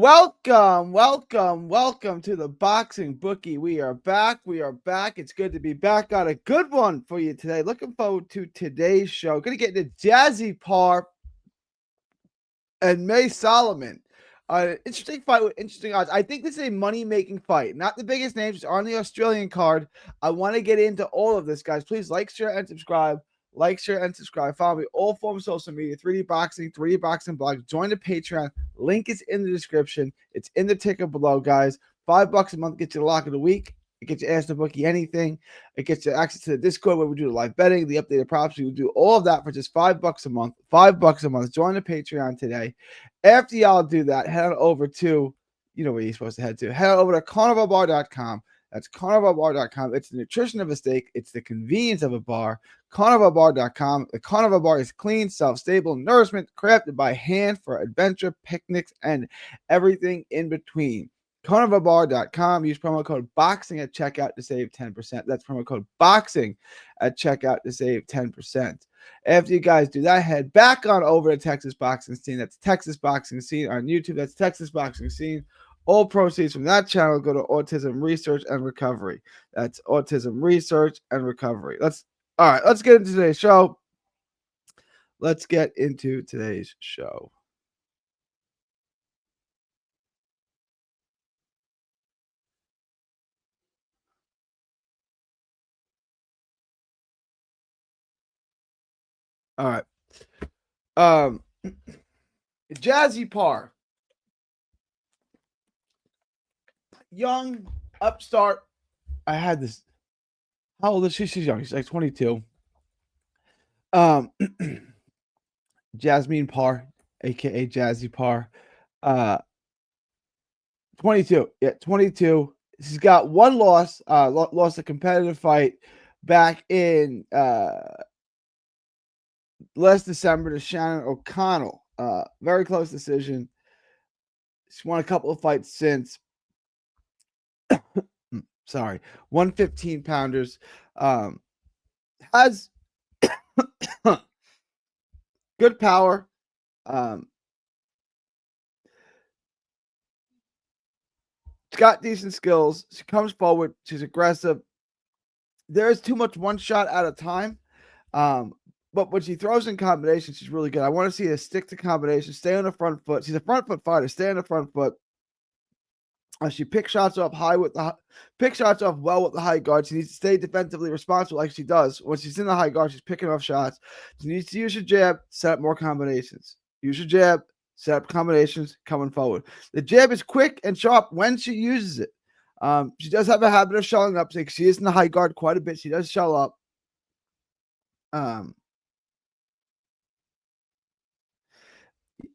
welcome to the Boxing Bookie. We are back. It's good to be back. Got a good one for you today. Looking forward to today's show. Going to get into Jasmine Parr and Mai Soliman. Interesting fight with interesting odds. I think this is a money-making fight. Not the biggest names on the Australian card. I want to get into all of this, guys. Please like, share, and subscribe. Like, share, and subscribe. Follow me all forms of social media. 3D Boxing, 3D Boxing Blog. Join the Patreon. Link is in the description. It's in the ticker below, guys. $5 a month gets you the lock of the week. It gets you Ask the Bookie anything. It gets you access to the Discord where we do the live betting, the updated props. We do all of that for just $5 a month. $5 a month. Join the Patreon today. After y'all do that, head on over to, you know where you're supposed to head to. Head on over to carnivalbar.com. That's carnivalbar.com. It's the nutrition of a steak. It's the convenience of a bar. Carnivalbar.com. The Carnival Bar is clean, self-stable nourishment crafted by hand for adventure, picnics, and everything in between. Carnivalbar.com. Use promo code BOXING at checkout to save 10%. That's promo code BOXING at checkout to save 10%. After you guys do that, head back on over to Texas Boxing Scene. That's Texas Boxing Scene on YouTube. That's Texas Boxing Scene. All proceeds from that channel go to Autism Research and Recovery. That's Autism Research and Recovery. Let's get into today's show. All right. Jasmine Parr. Young upstart. I had this. How old is she? She's young. She's like 22. Jasmine Parr, aka Jazzy Parr. 22. Yeah, 22. She's got one loss. Lost a competitive fight back in last December to Shannon O'Connell. Very close decision. She's won a couple of fights since. Sorry, 115 pounders. Has good power. She's got decent skills. She comes forward. She's aggressive. There is too much one shot at a time. But when she throws in combinations, she's really good. I want to see her stick to combinations, stay on the front foot. She's a front foot fighter. Stay on the front foot. She picks shots off well with the high guard. She needs to stay defensively responsible like she does. When she's in the high guard, she's picking off shots. She needs to use her jab, set up more combinations. Use your jab, set up combinations, coming forward. The jab is quick and sharp when she uses it. She does have a habit of shelling up. So she is in the high guard quite a bit. She does shell up.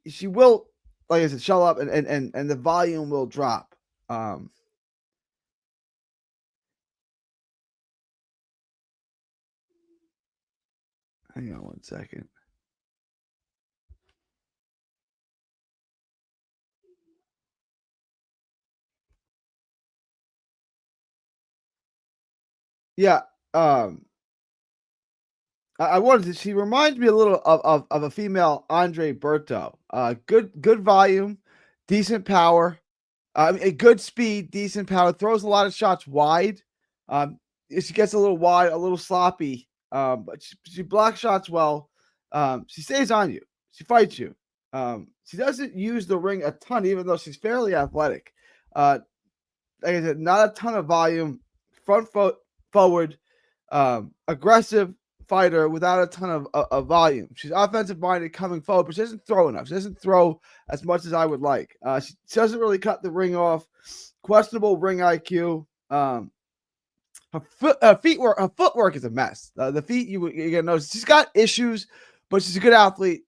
She will, like I said, shell up and the volume will drop. Hang on one second. Yeah. I wanted to. She reminds me a little of a female Andre Berto. Good volume, decent power. A good speed, decent power. Throws a lot of shots wide. She gets a little wide, a little sloppy. But she blocks shots well. She stays on you. She fights you. She doesn't use the ring a ton, even though she's fairly athletic. Like I said, not a ton of volume. Front foot forward, aggressive fighter without a ton of volume. She's offensive minded coming forward, but she doesn't throw enough. She doesn't throw as much as I would like. She doesn't really cut the ring off. Questionable ring IQ. Her footwork is a mess. The feet you're gonna notice. She's got issues, but she's a good athlete.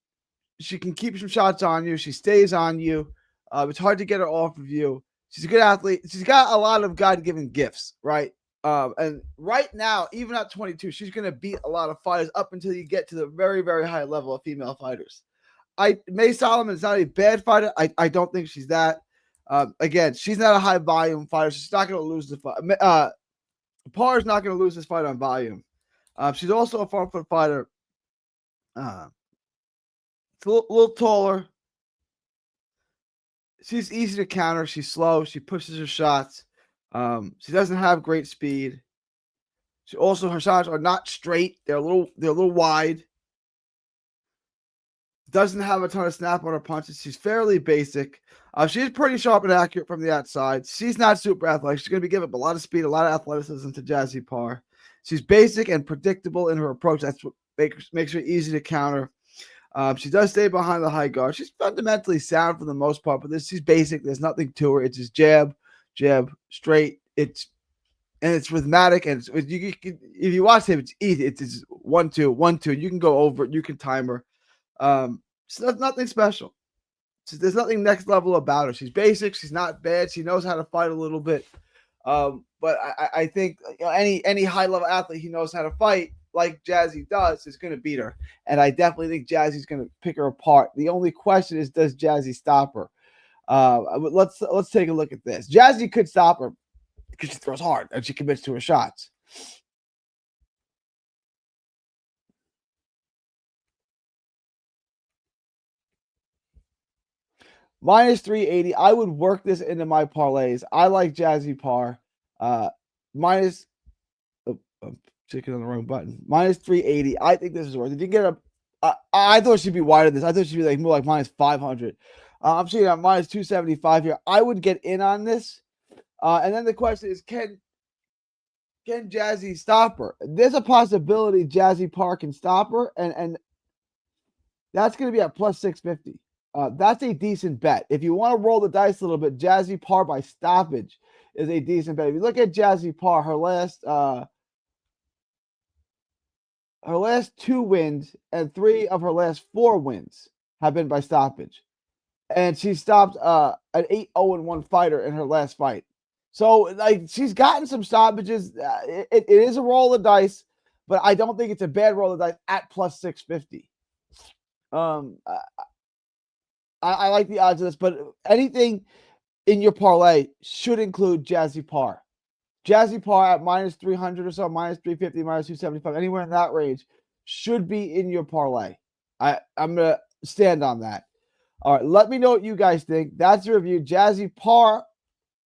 She can keep some shots on you. She stays on you. It's hard to get her off of you. She's a good athlete. She's got a lot of God-given gifts, right? And right now, even at 22, she's going to beat a lot of fighters up until you get to the very, very high level of female fighters. Mai Soliman is not a bad fighter. I don't think she's that. Again, she's not a high volume fighter. So she's not going to lose the fight. Parr is not going to lose this fight on volume. She's also a front foot fighter. It's a little taller. She's easy to counter. She's slow. She pushes her shots. She doesn't have great speed. She also her shots are not straight. They're a little wide. Doesn't have a ton of snap on her punches. She's fairly basic. She's pretty sharp and accurate from the outside. She's not super athletic. She's going to be giving up a lot of speed, a lot of athleticism to Jasmine Parr. She's basic and predictable in her approach. That's what makes her easy to counter. She does stay behind the high guard. She's fundamentally sound for the most part, but she's basic. There's nothing to her. It's just jab, straight. It's rhythmic, and if you watch him, it's easy. It's 1-2, 1-2. You can go over it. You can time her. So that's nothing special. There's nothing next level about her. She's basic. She's not bad. She knows how to fight a little bit. But I think any high level athlete who knows how to fight like Jazzy does is going to beat her. And I definitely think Jazzy's going to pick her apart. The only question is, does Jazzy stop her? Let's take a look at this. Jazzy could stop her because she throws hard and she commits to her shots. Minus 380. I would work this into my parlays. I like Jasmine Parr. Minus. Oh, I'm clicking on the wrong button. Minus 380. I think this is worth it. If you get I thought she'd be wider than this. I thought she'd be more like minus 500. I'm seeing at minus 275 here. I would get in on this. And then the question is, can Jazzy stop her? There's a possibility Jasmine Parr can stop her, and that's going to be at plus 650. That's a decent bet. If you want to roll the dice a little bit, Jasmine Parr by stoppage is a decent bet. If you look at Jasmine Parr, her last 2 wins and 3 of her last 4 wins have been by stoppage. And she stopped an 8-0-1 fighter in her last fight. So, like, she's gotten some stoppages. It is a roll of dice, but I don't think it's a bad roll of dice at plus 650. I like the odds of this, but anything in your parlay should include Jasmine Parr. Jasmine Parr at minus 300 or so, minus 350, minus 275, anywhere in that range should be in your parlay. I'm going to stand on that. All right, let me know what you guys think. That's the review. Jasmine Parr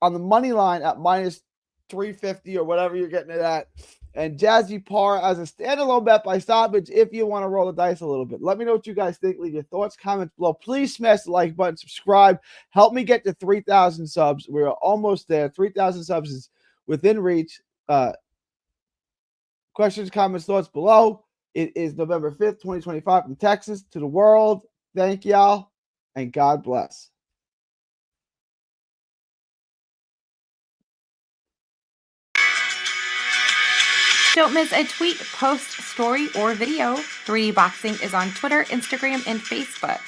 on the money line at minus 350 or whatever you're getting it at. And Jasmine Parr as a standalone bet by stoppage if you want to roll the dice a little bit. Let me know what you guys think. Leave your thoughts, comments below. Please smash the like button, subscribe. Help me get to 3,000 subs. We're almost there. 3,000 subs is within reach. Questions, comments, thoughts below. It is November 5th, 2025 from Texas to the world. Thank y'all, and God bless. Don't miss a tweet, post, story, or video. 3D Boxing is on Twitter, Instagram, and Facebook.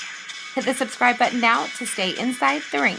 Hit the subscribe button now to stay inside the ring.